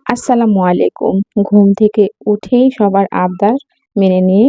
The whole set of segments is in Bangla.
আসসালামু আলাইকুম। ঘুম থেকে উঠেই সবার আবদার মেনে নিয়ে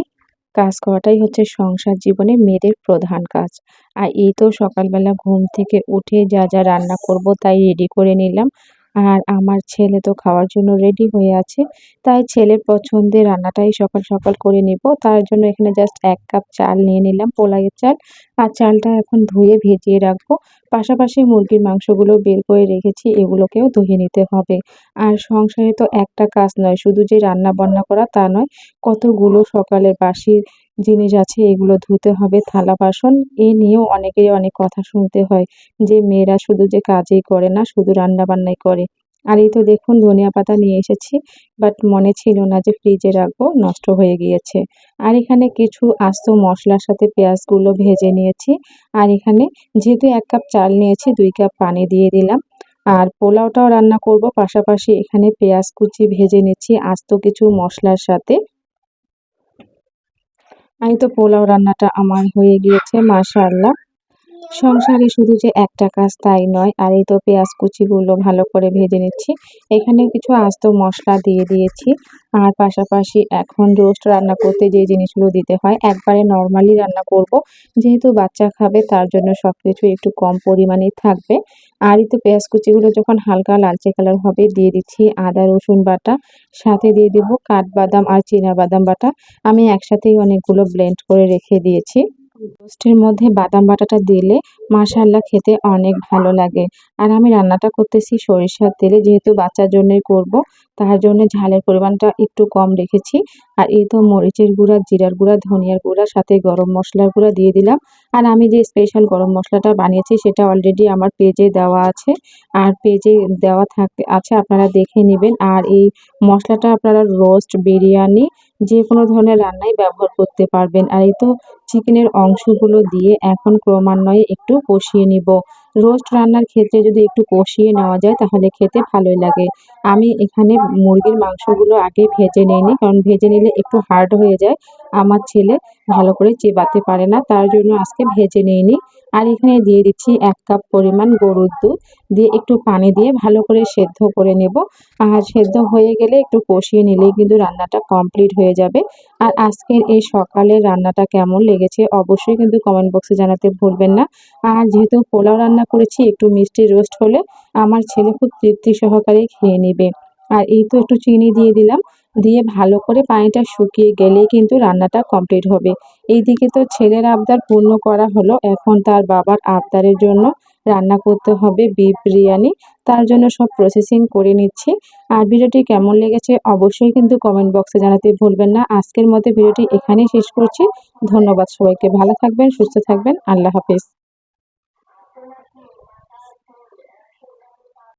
কাজ করাটাই হচ্ছে সংসার জীবনে মেয়েদের প্রধান কাজ। আর এই তো সকালবেলা ঘুম থেকে উঠে যা রান্না করব তাই রেডি করে নিলাম। আর আমার ছেলে তো খাওয়ার জন্য রেডি হয়ে আছে। তাই ছেলের পছন্দের রান্নাটাই সকাল করে নিব। তার জন্য এখানে জাস্ট ১ কাপ চাল নিয়ে নিলাম, পোলাওয়ের চাল। আর চালটা এখন ধুয়ে ভিজিয়ে রাখবো। পাশাপাশি মুরগির মাংসগুলো বের করে রেখেছি, এগুলোকেও ধুয়ে নিতে হবে। আর সংসারে তো একটা কাজ নয়, শুধু যে রান্না-বান্না করা তা নয়, কতগুলো সকালের বাসি জিনিস আছে এগুলো ধুতে হবে, থালা-বাসন। এ নিয়েও অনেকেরই অনেক কথা শুনতে হয় যে মেয়েরা শুধু যে কাজই করে না, শুধু রান্না-বান্নাই করে। আর এই তো দেখুন ধনিয়া পাতা নিয়ে এসেছি, বাট মনে ছিল না যে ফ্রিজে রাখবো, নষ্ট হয়ে গিয়েছে। আর এখানে কিছু আস্ত মসলার সাথে পেঁয়াজগুলো ভেজে নিয়েছি। আর এখানে যেহেতু ১ কাপ চাল নিয়েছি ২ কাপ পানি দিয়ে দিলাম। আর পোলাওটাও রান্না করব, পাশাপাশি এখানে পেঁয়াজ কুচি ভেজে নিচ্ছি আস্ত কিছু মসলার সাথে। আর এই তো পোলাও রান্নাটা আমার হয়ে গিয়েছে মাশাআল্লাহ। সংসারে শুধু যে একটা কাজ তাই নয়। আর এই তো পেঁয়াজ কুচিগুলো ভালো করে ভেজে নিচ্ছি। এখানে কিছু আস্ত মসলা দিয়ে দিয়েছি। আর পাশাপাশি এখন রোস্ট রান্না করতে যে জিনিসগুলো দিতে হয়, একবারে নরমালি রান্না করব। যেহেতু বাচ্চা খাবে তার জন্য সবকিছু একটু কম পরিমাণেই থাকবে। আর এই তো পেঁয়াজ কুচিগুলো যখন হালকা লালচে কালার হবে দিয়ে দিচ্ছি আদা রসুন বাটা, সাথে দিয়ে দিব কাঠবাদাম আর চিনাবাদাম বাটা। আমি একসাথেই অনেকগুলো ব্লেন্ড করে রেখে দিয়েছি। রোস্টের মধ্যে বাদাম বাটাটা দিলে মাশাআল্লাহ খেতে অনেক ভালো লাগে। আর আমি রান্নাটা করতেছি সরিষার তেলে, যেহেতু বাচ্চার জন্যই করব, তার জন্য ঝালের পরিমাণটা একটু কম রেখেছি। আর এই তো মরিচের গুঁড়া, জিরার গুঁড়া, ধনিয়ার গুঁড়া, সাথে গরম মসলার গুঁড়া দিয়ে দিলাম। আর আমি যে স্পেশাল গরম মসলাটা বানিয়েছি সেটা অলরেডি আমার পেজে দেওয়া আছে। আর পেজে দেওয়া আছে, আপনারা দেখে নিবেন। আর এই মসলাটা আপনারা রোস্ট, বিরিয়ানি যেকোনো ধরনের রান্নায় ব্যবহার করতে পারবেন। আর এই তো চিকেনের অংশগুলো দিয়ে এখন ক্রমান্বয়ে একটু কষিয়ে নিব। রোস্ট রান্নার ক্ষেত্রে যদি একটু কষিয়ে নেওয়া যায় তাহলে খেতে ভালোই লাগে। আমি এখানে মুরগির মাংসগুলো আগে ভেজে নিইনি, কারণ ভেজে নিলে একটু হার্ড হয়ে যায়। আমার ছেলে ভালো করে চেবাতে পারে না, তার জন্য আজকে ভেজে নিইনি। আর এখানে দিয়ে দিচ্ছি ১ কাপ পরিমাণ গরুর দুধ, দিয়ে একটু পানি দিয়ে ভালো করে সেদ্ধ করে নেব। আর সেদ্ধ হয়ে গেলে একটু কষিয়ে নিলেই কিন্তু রান্নাটা কমপ্লিট হয়ে যাবে। আর আজকের এই সকালের রান্নাটা কেমন লেগেছে অবশ্যই কিন্তু কমেন্ট বক্সে জানাতে ভুলবেন না। আর যেহেতু পোলাও রান্না করেছি, একটু মিষ্টি রোস্ট হলে আমার ছেলে খুব তৃপ্তি সহকারে খেয়ে নেবে। আর এই তো একটু চিনি দিয়ে দিলাম, দিয়ে ভালো করে পানিটা শুকিয়ে গেলেই কিন্তু রান্নাটা কমপ্লিট হবে। এইদিকে তো ছেলের আবদার পূর্ণ করা হলো, এখন তার বাবার আবদারের জন্য রান্না করতে হবে বিফ বিরিয়ানি। তার জন্য সব প্রসেসিং করে নিচ্ছি। আর ভিডিওটি কেমন লেগেছে অবশ্যই কিন্তু কমেন্ট বক্সে জানাতে ভুলবেন না। আজকের মতো ভিডিওটি এখানেই শেষ করছি। ধন্যবাদ সবাইকে। ভালো থাকবেন, সুস্থ থাকবেন। আল্লাহ হাফেজ।